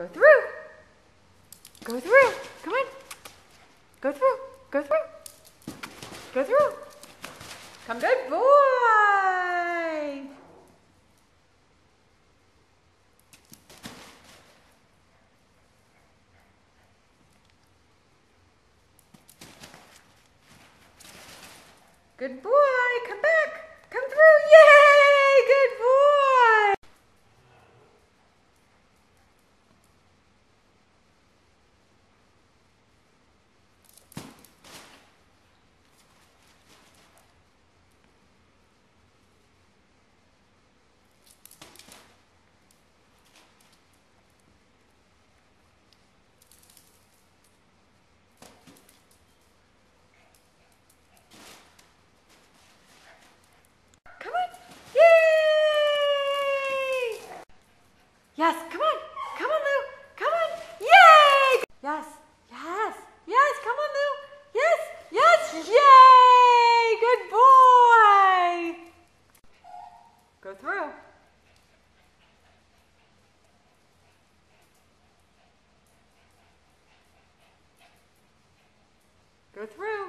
Go through. Go through. Come on. Go through. Go through. Go through. Come, good boy. Good boy. Come back. Come through. Yay! Good boy. Yes, come on. Come on, Lou. Come on. Yay! Yes, yes, yes. Come on, Lou. Yes, yes. Yay! Good boy. Go through. Go through.